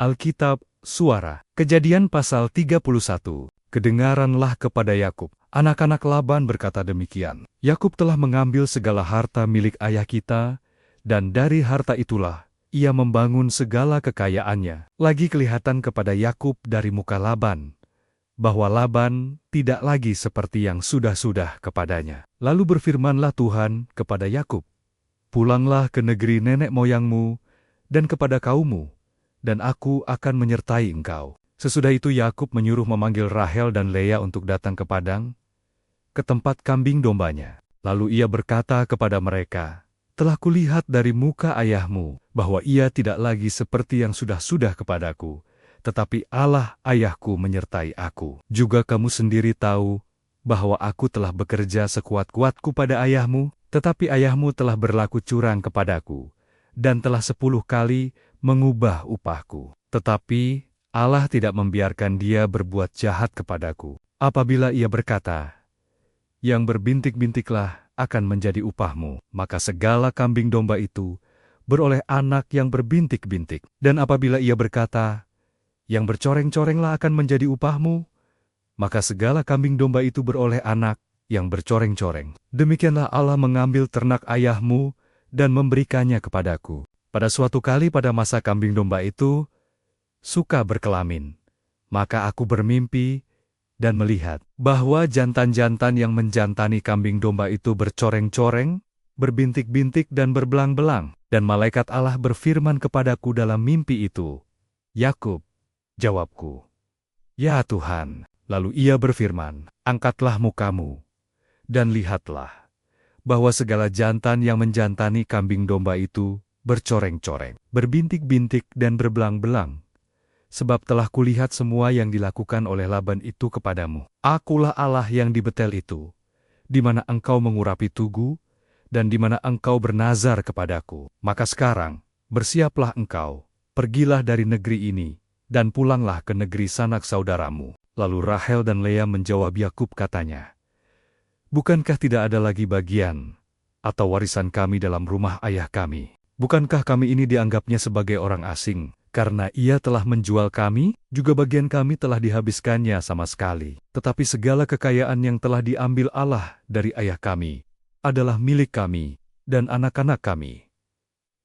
Alkitab, Suara. Kejadian pasal 31. Kedengaranlah kepada Yakub. Anak-anak Laban berkata demikian. Yakub telah mengambil segala harta milik ayah kita, dan dari harta itulah ia membangun segala kekayaannya. Lagi kelihatan kepada Yakub dari muka Laban, bahwa Laban tidak lagi seperti yang sudah-sudah kepadanya. Lalu berfirmanlah Tuhan kepada Yakub, "Pulanglah ke negeri nenek moyangmu dan kepada kaummu, dan aku akan menyertai engkau." Sesudah itu Yakub menyuruh memanggil Rahel dan Lea untuk datang ke padang, ke tempat kambing dombanya. Lalu ia berkata kepada mereka, "Telah kulihat dari muka ayahmu, bahwa ia tidak lagi seperti yang sudah-sudah kepadaku, tetapi Allah ayahku menyertai aku. Juga kamu sendiri tahu bahwa aku telah bekerja sekuat-kuatku pada ayahmu, tetapi ayahmu telah berlaku curang kepadaku, dan telah 10 kali mengubah upahku. Tetapi Allah tidak membiarkan dia berbuat jahat kepadaku. Apabila ia berkata, 'Yang berbintik-bintiklah akan menjadi upahmu,' maka segala kambing domba itu beroleh anak yang berbintik-bintik. Dan apabila ia berkata, 'Yang bercoreng-corenglah akan menjadi upahmu,' maka segala kambing domba itu beroleh anak yang bercoreng-coreng. Demikianlah Allah mengambil ternak ayahmu dan memberikannya kepadaku. Pada suatu kali pada masa kambing domba itu suka berkelamin, maka aku bermimpi dan melihat bahwa jantan-jantan yang menjantani kambing domba itu bercoreng-coreng, berbintik-bintik dan berbelang-belang. Dan malaikat Allah berfirman kepadaku dalam mimpi itu, 'Yakub,' jawabku, 'Ya Tuhan.' Lalu ia berfirman, 'Angkatlah mukamu, dan lihatlah, bahwa segala jantan yang menjantani kambing domba itu bercoreng-coreng, berbintik-bintik dan berbelang-belang. Sebab telah kulihat semua yang dilakukan oleh Laban itu kepadamu. Akulah Allah yang di Betel itu, di mana engkau mengurapi tugu, dan di mana engkau bernazar kepadaku. Maka sekarang, bersiaplah engkau, pergilah dari negeri ini, dan pulanglah ke negeri sanak saudaramu." Lalu Rahel dan Lea menjawab Yakub katanya, "Bukankah tidak ada lagi bagian atau warisan kami dalam rumah ayah kami? Bukankah kami ini dianggapnya sebagai orang asing? Karena ia telah menjual kami, juga bagian kami telah dihabiskannya sama sekali. Tetapi segala kekayaan yang telah diambil Allah dari ayah kami adalah milik kami dan anak-anak kami.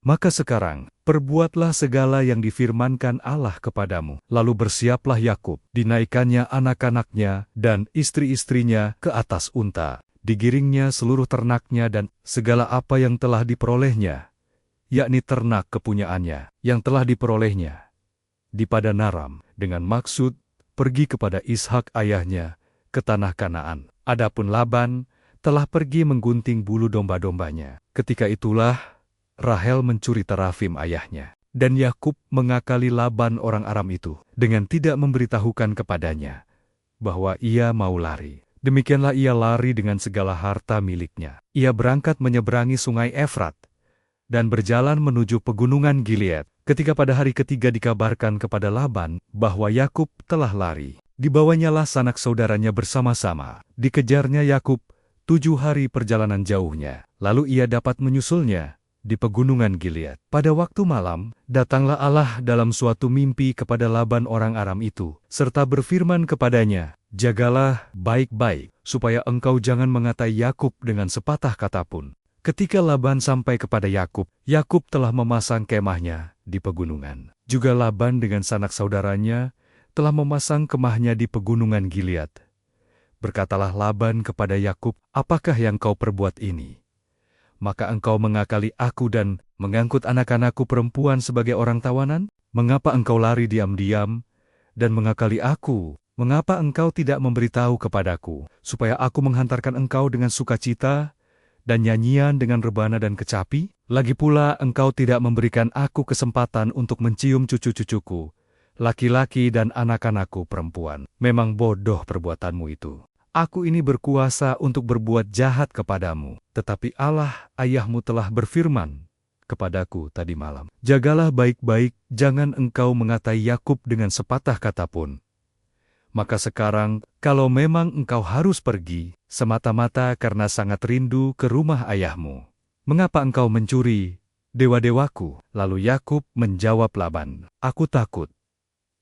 Maka sekarang, perbuatlah segala yang difirmankan Allah kepadamu." Lalu bersiaplah Yakub, dinaikkannya anak-anaknya dan istri-istrinya ke atas unta, digiringnya seluruh ternaknya dan segala apa yang telah diperolehnya, yakni ternak kepunyaannya yang telah diperolehnya di Padan Aram, dengan maksud pergi kepada Ishak ayahnya ke tanah Kanaan. Adapun Laban telah pergi menggunting bulu domba-dombanya. Ketika itulah Rahel mencuri terafim ayahnya, dan Yakub mengakali Laban orang Aram itu dengan tidak memberitahukan kepadanya bahwa ia mau lari. Demikianlah ia lari dengan segala harta miliknya. Ia berangkat menyeberangi sungai Efrat dan berjalan menuju pegunungan Gilead. Ketika pada hari ketiga dikabarkan kepada Laban bahwa Yakub telah lari, dibawanyalah sanak saudaranya bersama-sama. Dikejarnya Yakub 7 hari perjalanan jauhnya. Lalu ia dapat menyusulnya di pegunungan Gilead. Pada waktu malam, datanglah Allah dalam suatu mimpi kepada Laban orang Aram itu, serta berfirman kepadanya, "Jagalah baik-baik, supaya engkau jangan mengatai Yakub dengan sepatah kata pun." Ketika Laban sampai kepada Yakub, Yakub telah memasang kemahnya di pegunungan. Juga Laban dengan sanak saudaranya telah memasang kemahnya di pegunungan Gilead. Berkatalah Laban kepada Yakub, "Apakah yang kau perbuat ini? Maka engkau mengakali aku dan mengangkut anak-anakku perempuan sebagai orang tawanan? Mengapa engkau lari diam-diam dan mengakali aku? Mengapa engkau tidak memberitahu kepadaku, supaya aku menghantarkan engkau dengan sukacita dan nyanyian dengan rebana dan kecapi? Lagi pula engkau tidak memberikan aku kesempatan untuk mencium cucu-cucuku, laki-laki dan anak-anakku perempuan. Memang bodoh perbuatanmu itu. Aku ini berkuasa untuk berbuat jahat kepadamu, tetapi Allah ayahmu telah berfirman kepadaku tadi malam, 'Jagalah baik-baik, jangan engkau mengatai Yakub dengan sepatah kata pun.' Maka sekarang, kalau memang engkau harus pergi, semata-mata karena sangat rindu ke rumah ayahmu, mengapa engkau mencuri dewa-dewaku?" Lalu Yakub menjawab Laban, "Aku takut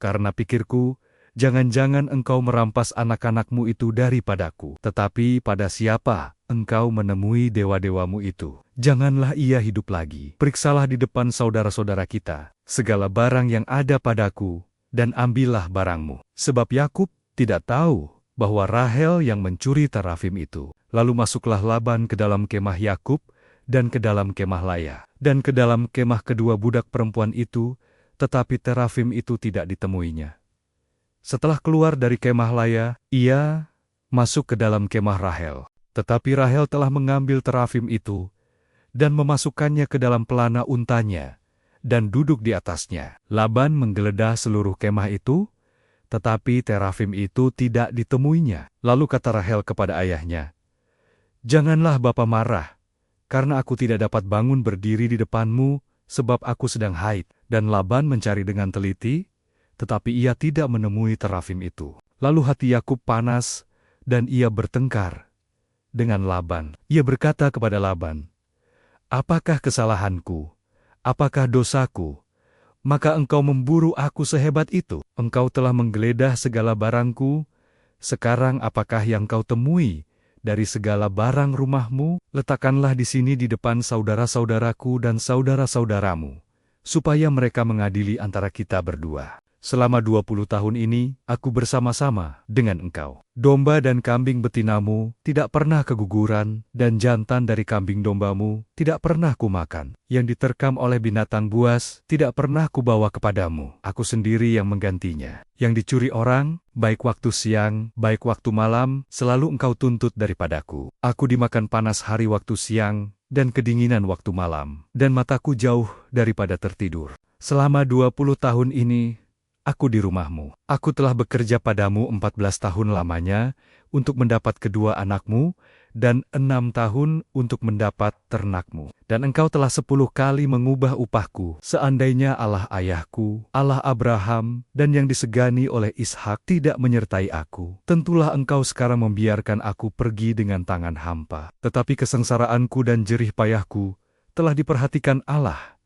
karena pikirku, jangan-jangan engkau merampas anak-anakmu itu daripadaku. Tetapi pada siapa engkau menemui dewa-dewamu itu? Janganlah ia hidup lagi. Periksalah di depan saudara-saudara kita segala barang yang ada padaku, dan ambillah barangmu. Sebab Yakub tidak tahu bahwa Rahel yang mencuri terafim itu. Lalu masuklah Laban ke dalam kemah Yakub, dan ke dalam kemah Laya, dan ke dalam kemah kedua budak perempuan itu, tetapi terafim itu tidak ditemuinya. Setelah keluar dari kemah Laya, ia masuk ke dalam kemah Rahel. Tetapi Rahel telah mengambil terafim itu, dan memasukkannya ke dalam pelana untanya, dan duduk di atasnya. Laban menggeledah seluruh kemah itu, tetapi terafim itu tidak ditemuinya. Lalu kata Rahel kepada ayahnya, "Janganlah Bapa marah, karena aku tidak dapat bangun berdiri di depanmu, sebab aku sedang haid." Dan Laban mencari dengan teliti, tetapi ia tidak menemui terafim itu. Lalu hati Yakub panas, dan ia bertengkar dengan Laban. Ia berkata kepada Laban, "Apakah kesalahanku? Apakah dosaku? Maka engkau memburu aku sehebat itu. Engkau telah menggeledah segala barangku. Sekarang apakah yang kau temui dari segala barang rumahmu? Letakkanlah di sini di depan saudara-saudaraku dan saudara-saudaramu, supaya mereka mengadili antara kita berdua. Selama 20 tahun ini, aku bersama-sama dengan engkau. Domba dan kambing betinamu tidak pernah keguguran, dan jantan dari kambing dombamu tidak pernah kumakan. Yang diterkam oleh binatang buas tidak pernah kubawa kepadamu. Aku sendiri yang menggantinya. Yang dicuri orang, baik waktu siang, baik waktu malam, selalu engkau tuntut daripadaku. Aku dimakan panas hari waktu siang, dan kedinginan waktu malam, dan mataku jauh daripada tertidur. Selama 20 tahun ini, aku di rumahmu. Aku telah bekerja padamu 14 tahun lamanya untuk mendapat kedua anakmu, dan 6 tahun untuk mendapat ternakmu. Dan engkau telah 10 kali mengubah upahku. Seandainya Allah ayahku, Allah Abraham, dan yang disegani oleh Ishak tidak menyertai aku, tentulah engkau sekarang membiarkan aku pergi dengan tangan hampa. Tetapi kesengsaraanku dan jerih payahku telah diperhatikan Allah,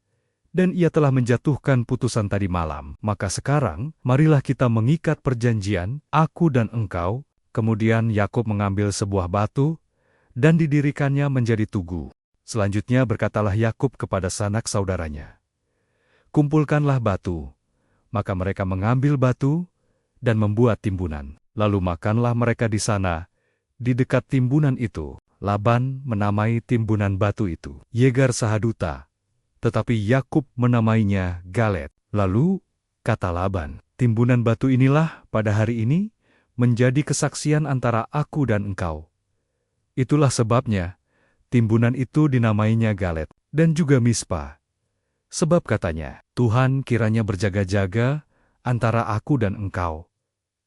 dan ia telah menjatuhkan putusan tadi malam. Maka sekarang, marilah kita mengikat perjanjian, aku dan engkau." Kemudian Yakub mengambil sebuah batu, dan didirikannya menjadi tugu. Selanjutnya berkatalah Yakub kepada sanak saudaranya, "Kumpulkanlah batu." Maka mereka mengambil batu, dan membuat timbunan. Lalu makanlah mereka di sana, di dekat timbunan itu. Laban menamai timbunan batu itu Yegar Sahaduta, tetapi Yakub menamainya Galet. Lalu, kata Laban, "Timbunan batu inilah pada hari ini menjadi kesaksian antara aku dan engkau." Itulah sebabnya timbunan itu dinamainya Galet, dan juga Mispa. Sebab katanya, "Tuhan kiranya berjaga-jaga antara aku dan engkau,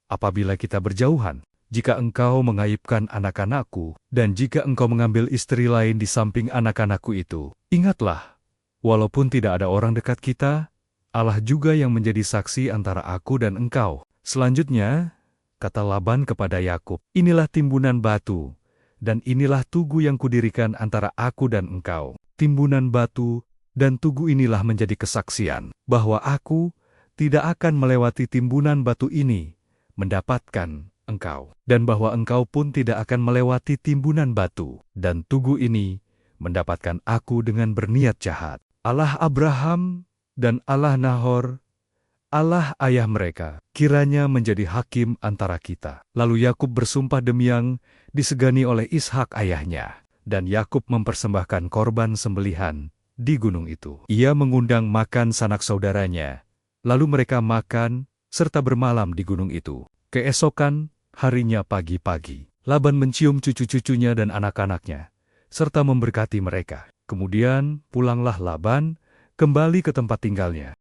apabila kita berjauhan. Jika engkau mengaibkan anak-anakku, dan jika engkau mengambil istri lain di samping anak-anakku itu, ingatlah, walaupun tidak ada orang dekat kita, Allah juga yang menjadi saksi antara aku dan engkau." Selanjutnya, kata Laban kepada Yakub, "Inilah timbunan batu, dan inilah tugu yang kudirikan antara aku dan engkau. Timbunan batu dan tugu inilah menjadi kesaksian, bahwa aku tidak akan melewati timbunan batu ini mendapatkan engkau, dan bahwa engkau pun tidak akan melewati timbunan batu dan tugu ini mendapatkan aku dengan berniat jahat. Allah Abraham dan Allah Nahor, Allah ayah mereka, kiranya menjadi hakim antara kita." Lalu Yakub bersumpah demi yang disegani oleh Ishak ayahnya, dan Yakub mempersembahkan korban sembelihan di gunung itu. Ia mengundang makan sanak saudaranya, lalu mereka makan serta bermalam di gunung itu. Keesokan harinya pagi-pagi, Laban mencium cucu-cucunya dan anak-anaknya, serta memberkati mereka. Kemudian pulanglah Laban kembali ke tempat tinggalnya.